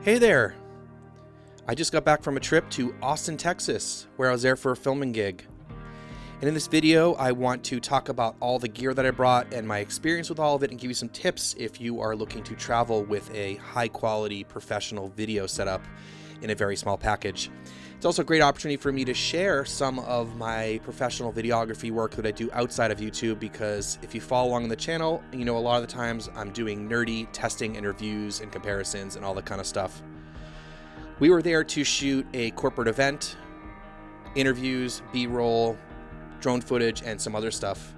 Hey there! I just got back from a trip to Austin, Texas, where I was there for a filming gig. And in this video, I want to talk about all the gear that I brought and my experience with all of it and give you some tips if you are looking to travel with a high-quality professional video setup in a very small package. It's also a great opportunity for me to share some of my professional videography work that I do outside of YouTube, because if you follow along on the channel, you know a lot of the times I'm doing nerdy testing and reviews and comparisons and all that kind of stuff. We were there to shoot a corporate event, interviews, B-roll, drone footage, and some other stuff.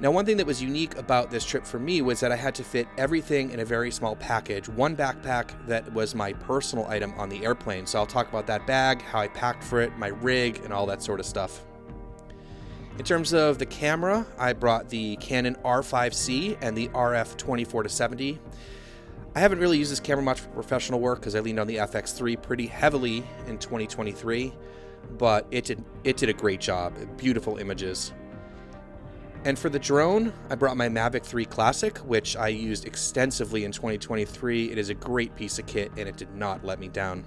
Now, one thing that was unique about this trip for me was that I had to fit everything in a very small package, one backpack that was my personal item on the airplane. So I'll talk about that bag, how I packed for it, my rig, and all that sort of stuff. In terms of the camera, I brought the Canon R5C and the RF24-70. I haven't really used this camera much for professional work because I leaned on the FX3 pretty heavily in 2023, but it did a great job. Beautiful images. And for the drone, I brought my Mavic 3 Classic, which I used extensively in 2023. It is a great piece of kit, and it did not let me down.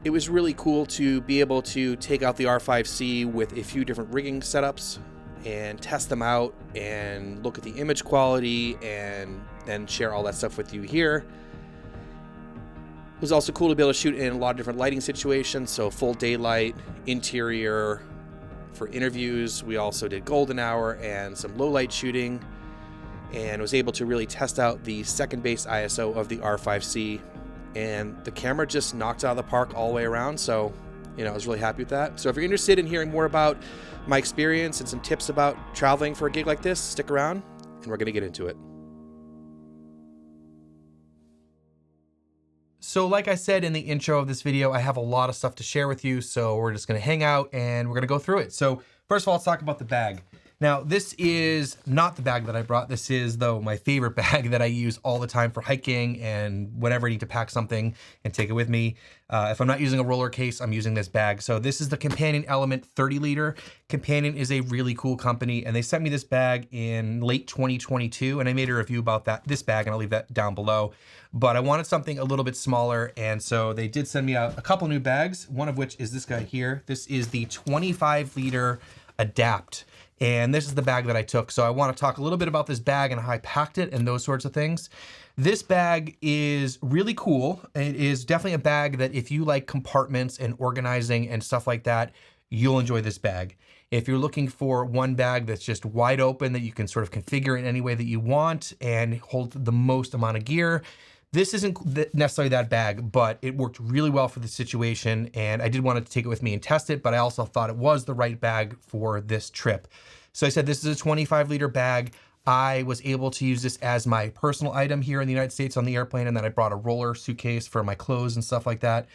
It was really cool to be able to take out the R5C with a few different rigging setups and test them out and look at the image quality and then share all that stuff with you here. It was also cool to be able to shoot in a lot of different lighting situations, so full daylight, interior. For interviews, we also did golden hour and some low light shooting, and was able to really test out the second base ISO of the R5C, and the camera just knocked it out of the park all the way around. So, I was really happy with that. So if you're interested in hearing more about my experience and some tips about traveling for a gig like this, stick around and we're going to get into it. So like I said in the intro of this video, I have a lot of stuff to share with you, so we're just gonna hang out and we're gonna go through it. So first of all, let's talk about the bag. Now, this is not the bag that I brought. This is, though, my favorite bag that I use all the time for hiking and whenever I need to pack something and take it with me. If I'm not using a roller case, I'm using this bag. So this is the Compagnon Element 30 liter. Compagnon is a really cool company, and they sent me this bag in late 2022, and I made a review about this bag, and I'll leave that down below. But I wanted something a little bit smaller, and so they did send me out a couple new bags, one of which is this guy here. This is the 25 liter Adapt. And this is the bag that I took. So I want to talk a little bit about this bag and how I packed it and those sorts of things. This bag is really cool. It is definitely a bag that if you like compartments and organizing and stuff like that, you'll enjoy this bag. If you're looking for one bag that's just wide open, that you can sort of configure in any way that you want and hold the most amount of gear, this isn't necessarily that bag, but it worked really well for the situation, and I did want to take it with me and test it, but I also thought it was the right bag for this trip. So I said this is a 25 liter bag. I was able to use this as my personal item here in the United States on the airplane, and then I brought a roller suitcase for my clothes and stuff like that.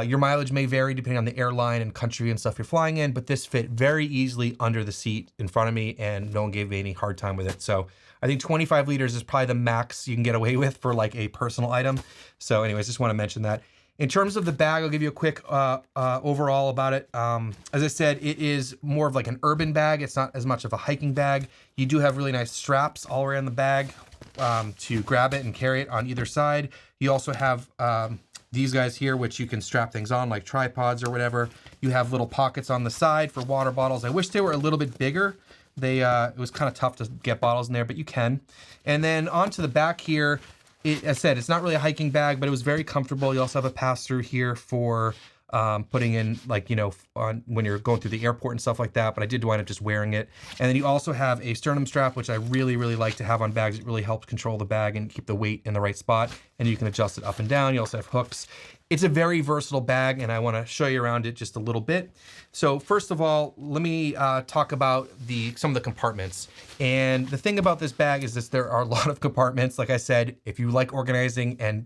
Your mileage may vary depending on the airline and country and stuff you're flying in, but this fit very easily under the seat in front of me, and no one gave me any hard time with it. So I think 25 liters is probably the max you can get away with for like a personal item. So anyways, just want to mention that. In terms of the bag, I'll give you a quick overall about it. As I said, it is more of like an urban bag. It's not as much of a hiking bag. You do have really nice straps all around the bag to grab it and carry it on either side. You also have these guys here, which you can strap things on like tripods or whatever. You have little pockets on the side for water bottles. I wish they were a little bit bigger. It was kind of tough to get bottles in there, but you can. And then onto the back here, as I said, it's not really a hiking bag, but it was very comfortable. You also have a pass-through here for putting in, like, when you're going through the airport and stuff like that, but I did wind up just wearing it. And then you also have a sternum strap, which I really, really like to have on bags. It really helps control the bag and keep the weight in the right spot, and you can adjust it up and down. You also have hooks. It's a very versatile bag, and I want to show you around it just a little bit. So first of all, let me talk about some of the compartments. And the thing about this bag is there are a lot of compartments. Like I said, if you like organizing and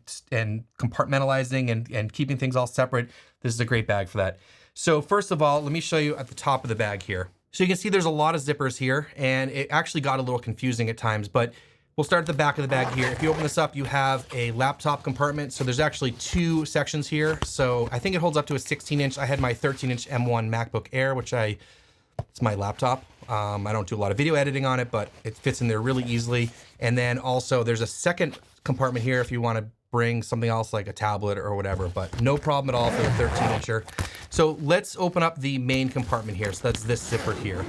compartmentalizing and keeping things all separate, this is a great bag for that. So first of all, let me show you at the top of the bag here. So you can see there's a lot of zippers here, and it actually got a little confusing at times, but we'll start at the back of the bag here. If you open this up, you have a laptop compartment. So there's actually two sections here. So I think it holds up to a 16-inch. I had my 13-inch M1 MacBook Air, which it's my laptop. I don't do a lot of video editing on it, but it fits in there really easily. And then also there's a second compartment here if you want to bring something else like a tablet or whatever, but no problem at all for the 13-incher. So let's open up the main compartment here. So that's this zipper here.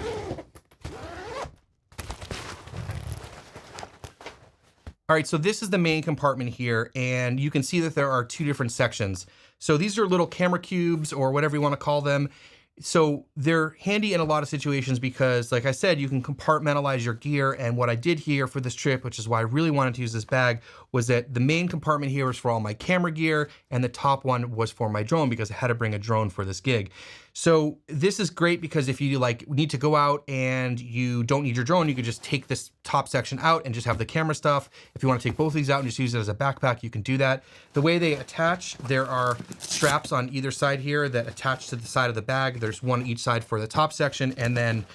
All right, so this is the main compartment here, and you can see that there are two different sections. So these are little camera cubes or whatever you want to call them. So they're handy in a lot of situations because, like I said, you can compartmentalize your gear. And what I did here for this trip, which is why I really wanted to use this bag, was that the main compartment here was for all my camera gear, and the top one was for my drone because I had to bring a drone for this gig. So this is great because if you like need to go out and you don't need your drone, you could just take this top section out and just have the camera stuff. If you want to take both of these out and just use it as a backpack, you can do that. The way they attach, there are straps on either side here that attach to the side of the bag. There's one each side for the top section, and then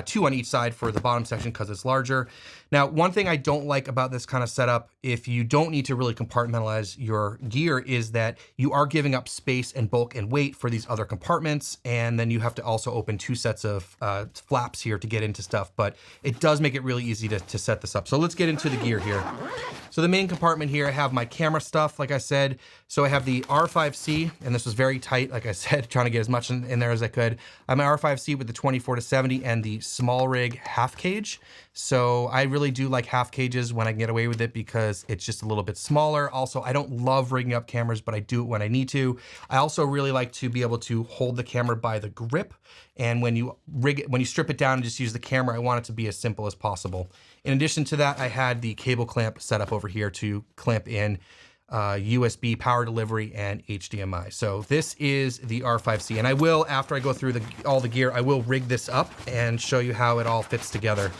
two on each side for the bottom section because it's larger. Now, one thing I don't like about this kind of setup, if you don't need to really compartmentalize your gear, is that you are giving up space and bulk and weight for these other compartments, and then you have to also open two sets of flaps here to get into stuff, but it does make it really easy to set this up. So let's get into the gear here. So the main compartment here, I have my camera stuff, like I said. So I have the R5C, and this was very tight, like I said, trying to get as much in there as I could. I have my R5C with the 24-70 and the small rig half cage. So I really do like half cages when I can get away with it because it's just a little bit smaller. Also, I don't love rigging up cameras, but I do it when I need to. I also really like to be able to hold the camera by the grip. And when you strip it down and just use the camera, I want it to be as simple as possible. In addition to that, I had the cable clamp set up over here to clamp in USB power delivery and HDMI. So this is the R5C, and I will, after I go through all the gear, I will rig this up and show you how it all fits together.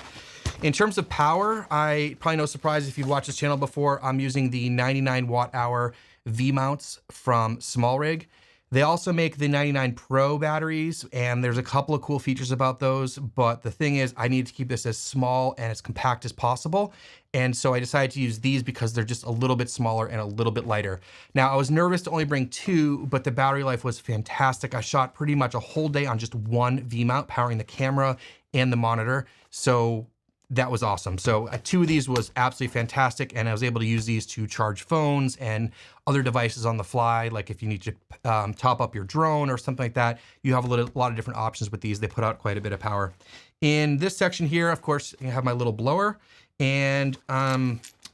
In terms of power, probably no surprise if you've watched this channel before, I'm using the 99 watt-hour V-mounts from SmallRig. They also make the 99 Pro batteries, and there's a couple of cool features about those, but the thing is, I need to keep this as small and as compact as possible, and so I decided to use these because they're just a little bit smaller and a little bit lighter. Now, I was nervous to only bring two, but the battery life was fantastic. I shot pretty much a whole day on just one V-mount, powering the camera and the monitor, so that was awesome. So two of these was absolutely fantastic, and I was able to use these to charge phones and other devices on the fly. Like if you need to top up your drone or something like that, you have a lot of different options with these. They put out quite a bit of power. In this section here, of course, I have my little blower, and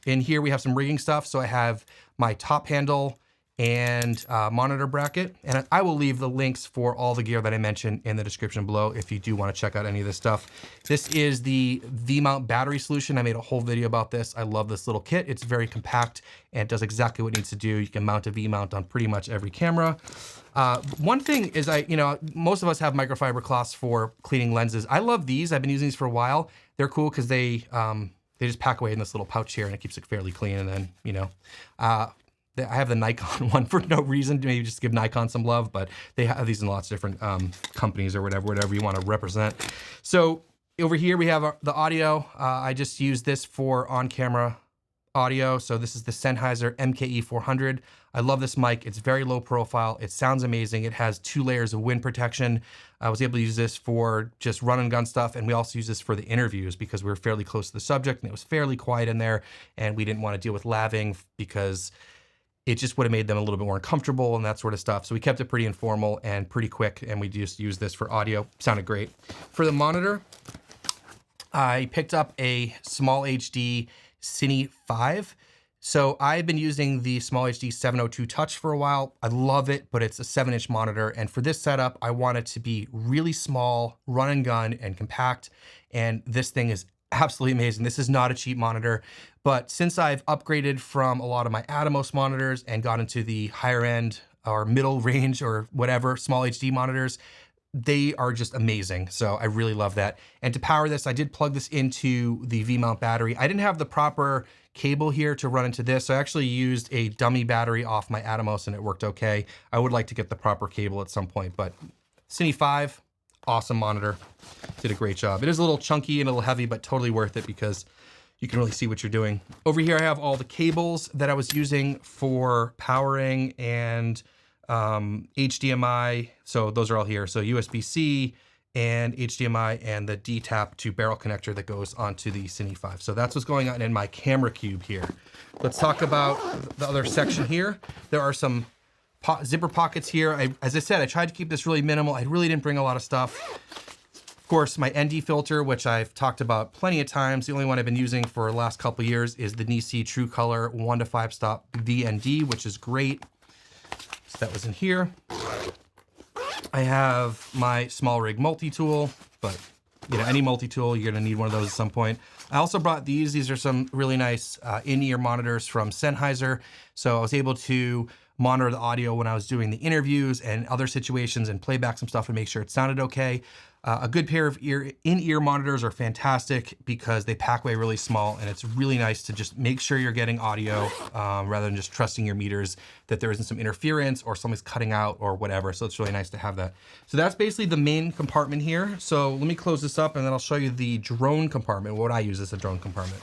in here we have some rigging stuff. So I have my top handle and monitor bracket, and I will leave the links for all the gear that I mentioned in the description below if you do want to check out any of this stuff. This is the V-mount battery solution. I made a whole video about this. I love this little kit. It's very compact and it does exactly what it needs to do. You can mount a V-mount on pretty much every camera. One thing is most of us have microfiber cloths for cleaning lenses. I love these. I've been using these for a while. They're cool because they just pack away in this little pouch here and it keeps it fairly clean. And then, I have the Nikon one for no reason, maybe just give Nikon some love, but they have these in lots of different companies or whatever you want to represent. So over here we have the audio. I just use this for on-camera audio. So this is the Sennheiser MKE 400. I love this mic. It's very low profile. It sounds amazing. It has 2 layers of wind protection. I was able to use this for just run and gun stuff. And we also use this for the interviews because we were fairly close to the subject and it was fairly quiet in there. And we didn't want to deal with laving because it just would have made them a little bit more uncomfortable and that sort of stuff. So we kept it pretty informal and pretty quick, and we just used this for audio. Sounded great. For the monitor, I picked up a Small HD Cine 5. So I've been using the Small HD 702 Touch for a while. I love it, but it's a 7-inch monitor. And for this setup, I want it to be really small, run and gun, and compact. And this thing is absolutely amazing. This is not a cheap monitor, but since I've upgraded from a lot of my Atomos monitors and got into the higher end or middle range or whatever small HD monitors, they are just amazing. So I really love that. And to power this, I did plug this into the V-mount battery. I didn't have the proper cable here to run into this. So I actually used a dummy battery off my Atomos and it worked okay. I would like to get the proper cable at some point, but Cine 5, awesome monitor. Did a great job. It is a little chunky and a little heavy, but totally worth it because you can really see what you're doing. Over here, I have all the cables that I was using for powering and HDMI. So those are all here. So USB-C and HDMI and the D-tap to barrel connector that goes onto the Cine 5. So that's what's going on in my camera cube here. Let's talk about the other section here. There are some zipper pockets here. As I said, I tried to keep this really minimal. I really didn't bring a lot of stuff. Of course, my ND filter, which I've talked about plenty of times. The only one I've been using for the last couple of years is the Nisi True Color 1 to 5 stop VND, which is great. So that was in here. I have my small rig multi-tool, but you know, any multi-tool, you're gonna need one of those at some point. I also brought these. These are some really nice in-ear monitors from Sennheiser. So I was able to monitor the audio when I was doing the interviews and other situations and play back some stuff and make sure it sounded okay. A good pair of in-ear monitors are fantastic because they pack away really small, and it's really nice to just make sure you're getting audio rather than just trusting your meters that there isn't some interference or something's cutting out or whatever. So it's really nice to have that. So that's basically the main compartment here. So let me close this up and then I'll show you the drone compartment, what I use as a drone compartment.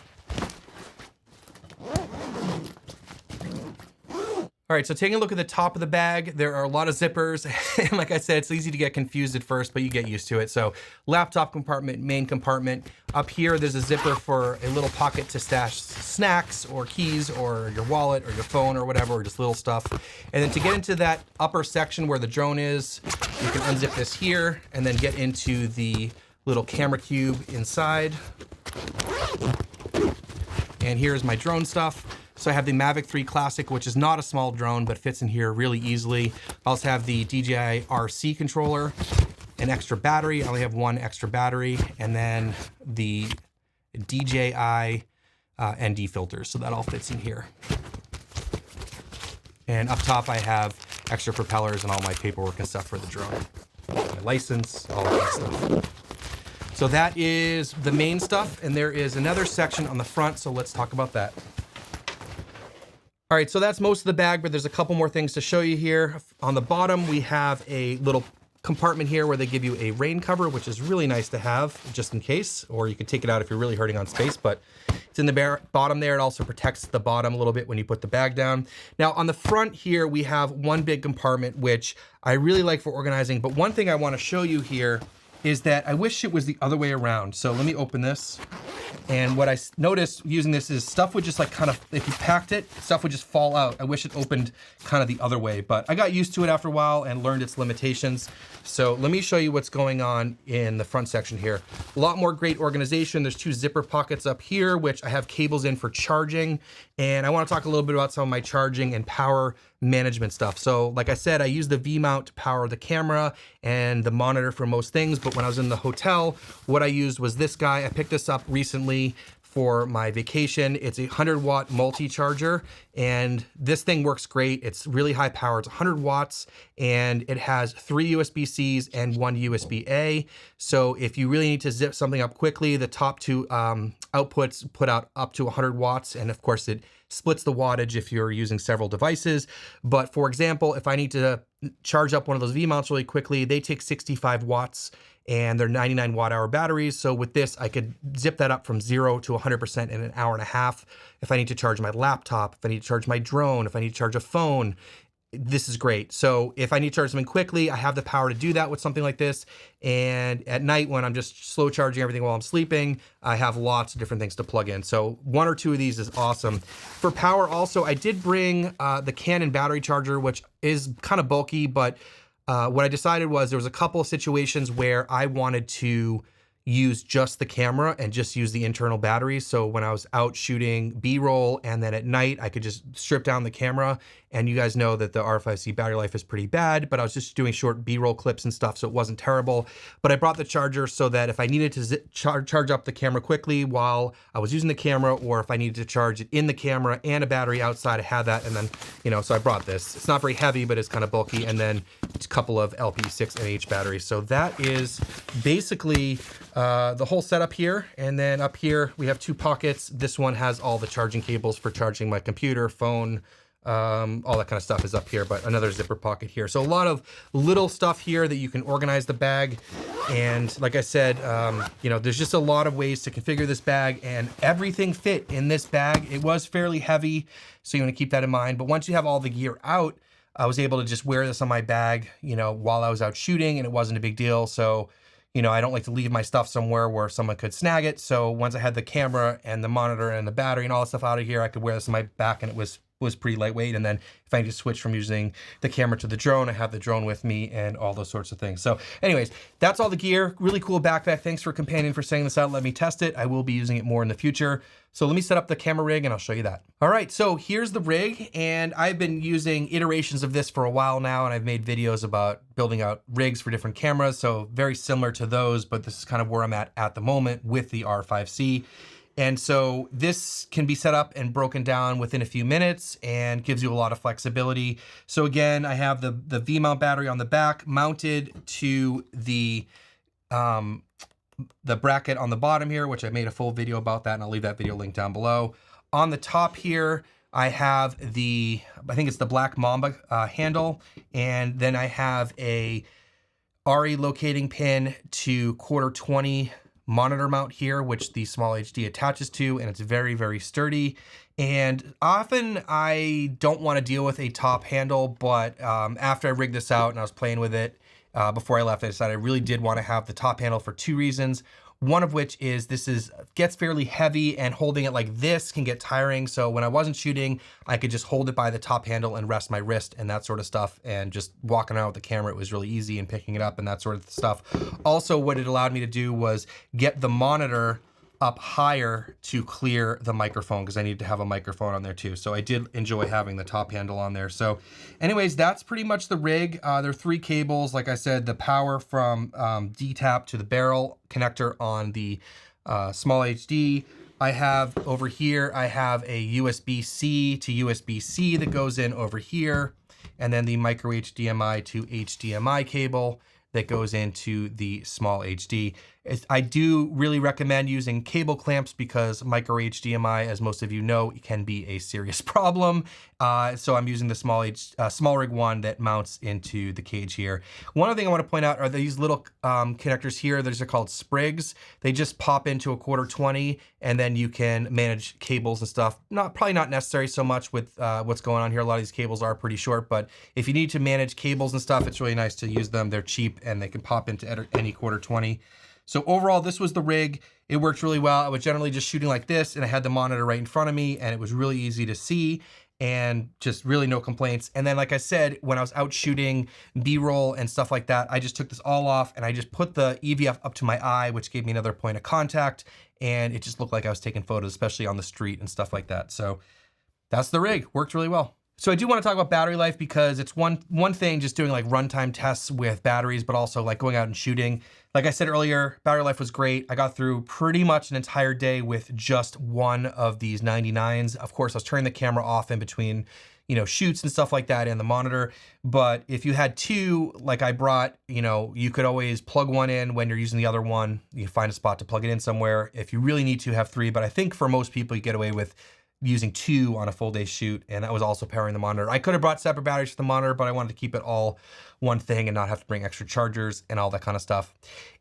All right, so taking a look at the top of the bag, there are a lot of zippers. And like I said, it's easy to get confused at first, but you get used to it. So laptop compartment, main compartment. Up here, there's a zipper for a little pocket to stash snacks or keys or your wallet or your phone or whatever, or just little stuff. And then to get into that upper section where the drone is, you can unzip this here and then get into the little camera cube inside. And here's my drone stuff. So I have the Mavic 3 Classic, which is not a small drone, but fits in here really easily. I also have the DJI RC controller, an extra battery. I only have one extra battery, and then the DJI ND filters. So that all fits in here. And up top, I have extra propellers and all my paperwork and stuff for the drone. My license, all of that stuff. So that is the main stuff, and there is another section on the front, so let's talk about that. All right, so that's most of the bag, but there's a couple more things to show you here. On the bottom, we have a little compartment here where they give you a rain cover, which is really nice to have just in case, or you can take it out if you're really hurting on space, but it's in the bottom there. It also protects the bottom a little bit when you put the bag down. Now on the front here, we have one big compartment, which I really like for organizing, but one thing I wanna show you here is that I wish it was the other way around. So let me open this. And what I noticed using this is stuff would just like kind of, if you packed it, stuff would just fall out. I wish it opened kind of the other way, but I got used to it after a while and learned its limitations. So let me show you what's going on in the front section here. A lot more great organization. There's two zipper pockets up here, which I have cables in for charging. And I want to talk a little bit about some of my charging and power management stuff. So like I said, I use the V-mount to power the camera and the monitor for most things. But when I was in the hotel, what I used was this guy. I picked this up recently for my vacation. It's a 100-watt multi-charger, and this thing works great. It's really high power. It's 100 watts, and it has 3 USB-Cs and 1 USB-A. So if you really need to zip something up quickly, the top two outputs put out up to 100 watts, and of course it splits the wattage if you're using several devices. But for example, if I need to charge up one of those V-mounts really quickly, they take 65 watts and they're 99 watt-hour batteries. So with this, I could zip that up from 0 to 100% in an hour and a half. If I need to charge my laptop, if I need to charge my drone, if I need to charge a phone, this is great. So if I need to charge something quickly, I have the power to do that with something like this. And at night when I'm just slow charging everything while I'm sleeping, I have lots of different things to plug in. So 1 or 2 of these is awesome. For power also, I did bring the Canon battery charger, which is kind of bulky, but what I decided was there was a couple of situations where I wanted to use just the camera and just use the internal batteries. So when I was out shooting B-roll and then at night, I could just strip down the camera. And you guys know that the R5C battery life is pretty bad, but I was just doing short B-roll clips and stuff, so it wasn't terrible. But I brought the charger so that if I needed to charge up the camera quickly while I was using the camera, or if I needed to charge it in the camera and a battery outside, I had that. And then, you know, so I brought this. It's not very heavy, but it's kind of bulky. And then a couple of LP6NH batteries. So that is basically the whole setup here. And then up here, we have 2 pockets. This one has all the charging cables for charging my computer, phone, all that kind of stuff is up here, but another zipper pocket here. So a lot of little stuff here that you can organize the bag. And like I said, you know, there's just a lot of ways to configure this bag, and everything fit in this bag. It was fairly heavy, so you want to keep that in mind. But once you have all the gear out, I was able to just wear this on my bag, you know, while I was out shooting, and it wasn't a big deal. So, you know, I don't like to leave my stuff somewhere where someone could snag it. So once I had the camera and the monitor and the battery and all that stuff out of here, I could wear this on my back, and it was pretty lightweight. And then if I just switch from using the camera to the drone, I have the drone with me and all those sorts of things. So anyways, that's all the gear. Really cool backpack. Thanks for Compagnon for sending this out. Let me test it. I will be using it more in the future. So let me set up the camera rig and I'll show you that. All right, so here's the rig, and I've been using iterations of this for a while now, and I've made videos about building out rigs for different cameras. So very similar to those, but this is kind of where I'm at the moment with the R5C. And so this can be set up and broken down within a few minutes and gives you a lot of flexibility. So again, I have the V-mount battery on the back mounted to the bracket on the bottom here, which I made a full video about that, and I'll leave that video link down below. On the top here, I have I think it's the Black Mamba handle, and then I have a RE locating pin to 1/4-20 monitor mount here, which the small HD attaches to, and it's very, very sturdy. And often I don't want to deal with a top handle, but after I rigged this out and I was playing with it before I left, I decided I really did want to have the top handle for 2 reasons. One of which is gets fairly heavy, and holding it like this can get tiring. So when I wasn't shooting, I could just hold it by the top handle and rest my wrist and that sort of stuff. And just walking around with the camera, it was really easy, and picking it up and that sort of stuff. Also, what it allowed me to do was get the monitor up higher to clear the microphone, because I needed to have a microphone on there too. So I did enjoy having the top handle on there. So anyways, that's pretty much the rig. There are 3 cables. Like I said, the power from D-tap to the barrel connector on the small HD. I have over here, I have a USB-C to USB-C that goes in over here, and then the micro HDMI to HDMI cable that goes into the small HD. I do really recommend using cable clamps, because micro HDMI, as most of you know, can be a serious problem. So I'm using the small rig one that mounts into the cage here. One other thing I want to point out are these little connectors here. These are called sprigs. They just pop into a 1/4-20, and then you can manage cables and stuff. Probably not necessary so much with what's going on here. A lot of these cables are pretty short, but if you need to manage cables and stuff, it's really nice to use them. They're cheap and they can pop into any 1/4-20. So overall, this was the rig. It worked really well. I was generally just shooting like this, and I had the monitor right in front of me, and it was really easy to see, and just really no complaints. And then, like I said, when I was out shooting B-roll and stuff like that, I just took this all off, and I just put the EVF up to my eye, which gave me another point of contact, and it just looked like I was taking photos, especially on the street and stuff like that. So that's the rig. Worked really well. So I do want to talk about battery life, because it's one thing just doing like runtime tests with batteries, but also like going out and shooting. Like I said earlier, battery life was great. I got through pretty much an entire day with just one of these 99s. Of course, I was turning the camera off in between, you know, shoots and stuff like that, and the monitor. But if you had 2, like I brought, you know, you could always plug one in when you're using the other one. You find a spot to plug it in somewhere. If you really need to, have 3, but I think for most people, you get away with using 2 on a full day shoot, and that was also powering the monitor. I could have brought separate batteries for the monitor, but I wanted to keep it all one thing and not have to bring extra chargers and all that kind of stuff.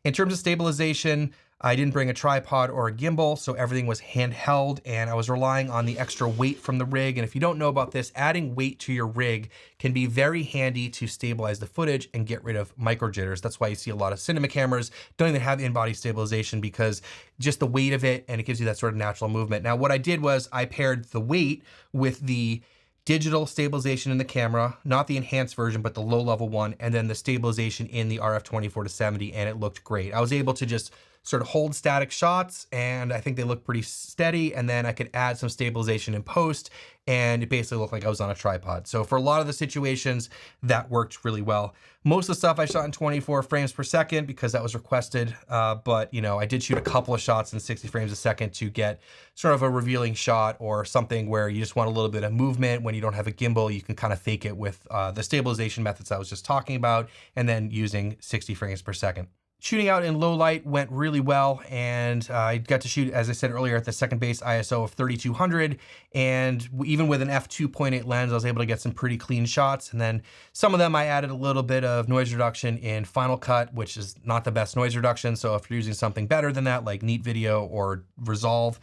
In terms of stabilization, I didn't bring a tripod or a gimbal, so everything was handheld, and I was relying on the extra weight from the rig. And if you don't know about this, adding weight to your rig can be very handy to stabilize the footage and get rid of micro jitters. That's why you see a lot of cinema cameras don't even have in-body stabilization, because just the weight of it, and it gives you that sort of natural movement. Now, what I did was I paired the weight with the digital stabilization in the camera, not the enhanced version, but the low-level one, and then the stabilization in the RF 24-70, and it looked great. I was able to just sort of hold static shots, and I think they look pretty steady, and then I could add some stabilization in post, and it basically looked like I was on a tripod. So for a lot of the situations, that worked really well. Most of the stuff I shot in 24 frames per second because that was requested, but you know, I did shoot a couple of shots in 60 frames a second to get sort of a revealing shot, or something where you just want a little bit of movement. When you don't have a gimbal, you can kind of fake it with the stabilization methods I was just talking about, and then using 60 frames per second. Shooting out in low light went really well, and I got to shoot, as I said earlier, at the second base ISO of 3200, and even with an f2.8 lens, I was able to get some pretty clean shots. And then some of them I added a little bit of noise reduction in Final Cut, which is not the best noise reduction, so if you're using something better than that, like Neat Video or Resolve,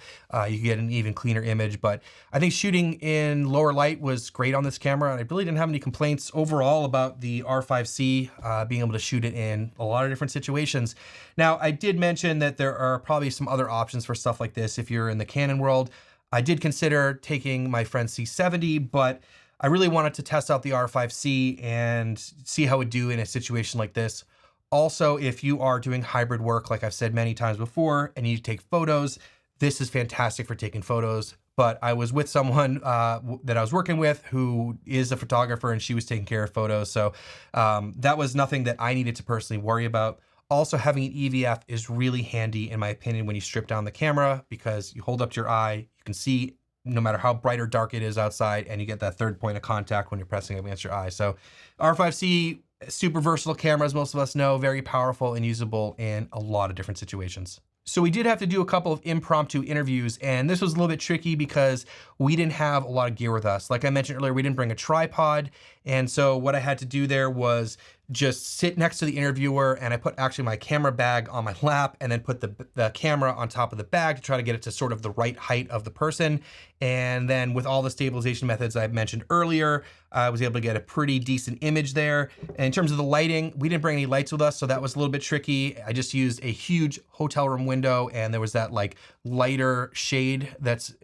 you can get an even cleaner image. But I think shooting in lower light was great on this camera, and I really didn't have any complaints overall about the R5C, being able to shoot it in a lot of different situations. situations. Now, I did mention that there are probably some other options for stuff like this if you're in the Canon world. I did consider taking my friend's C70, but I really wanted to test out the R5C and see how it would do in a situation like this. Also, if you are doing hybrid work, like I've said many times before, and you need to take photos, this is fantastic for taking photos. But I was with someone that I was working with who is a photographer, and she was taking care of photos. So that was nothing that I needed to personally worry about. Also, having an EVF is really handy, in my opinion, when you strip down the camera, because you hold up to your eye, you can see no matter how bright or dark it is outside, and you get that third point of contact when you're pressing against your eye. So R5C, super versatile camera, as most of us know, very powerful and usable in a lot of different situations. So we did have to do a couple of impromptu interviews, and this was a little bit tricky because we didn't have a lot of gear with us. Like I mentioned earlier, we didn't bring a tripod. And so what I had to do there was just sit next to the interviewer, and I put actually my camera bag on my lap and then put the camera on top of the bag to try to get it to sort of the right height of the person. And then with all the stabilization methods I mentioned earlier, I was able to get a pretty decent image there. And in terms of the lighting, we didn't bring any lights with us, so that was a little bit tricky. I just used a huge hotel room window, and there was that like lighter shade that's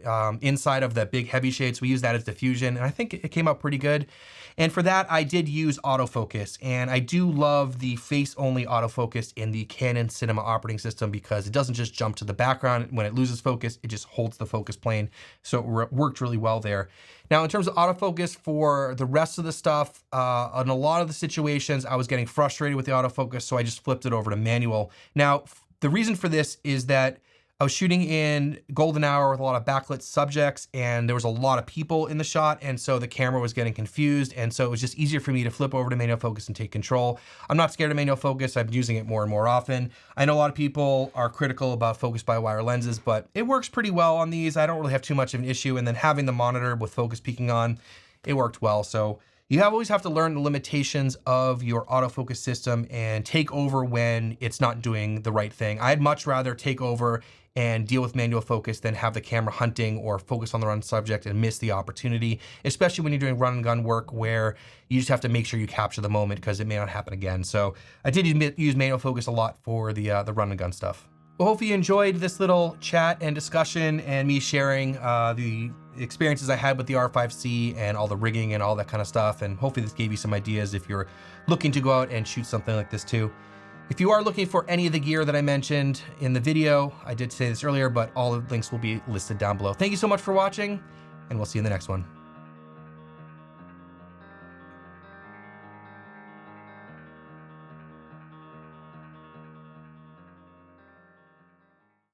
inside of the big heavy shade. So we used that as diffusion, and I think it came out pretty good. And for that, I did use autofocus, and I do love the face-only autofocus in the Canon Cinema operating system because it doesn't just jump to the background. When it loses focus, it just holds the focus plane. So it worked really well there. Now, in terms of autofocus for the rest of the stuff, in a lot of the situations, I was getting frustrated with the autofocus, so I just flipped it over to manual. Now, the reason for this is that I was shooting in golden hour with a lot of backlit subjects, and there was a lot of people in the shot, and so the camera was getting confused, and so it was just easier for me to flip over to manual focus and take control. I'm not scared of manual focus. I'm using it more and more often. I know a lot of people are critical about focus by wire lenses, but it works pretty well on these. I don't really have too much of an issue, and then having the monitor with focus peaking on, it worked well. So you always have to learn the limitations of your autofocus system and take over when it's not doing the right thing. I'd much rather take over and deal with manual focus than have the camera hunting or focus on the wrong subject and miss the opportunity, especially when you're doing run and gun work where you just have to make sure you capture the moment because it may not happen again. So I did use manual focus a lot for the run and gun stuff. Well, hopefully you enjoyed this little chat and discussion and me sharing the experiences I had with the R5C and all the rigging and all that kind of stuff. And hopefully this gave you some ideas if you're looking to go out and shoot something like this too. If you are looking for any of the gear that I mentioned in the video, I did say this earlier, but all the links will be listed down below. Thank you so much for watching, and we'll see you in the next one.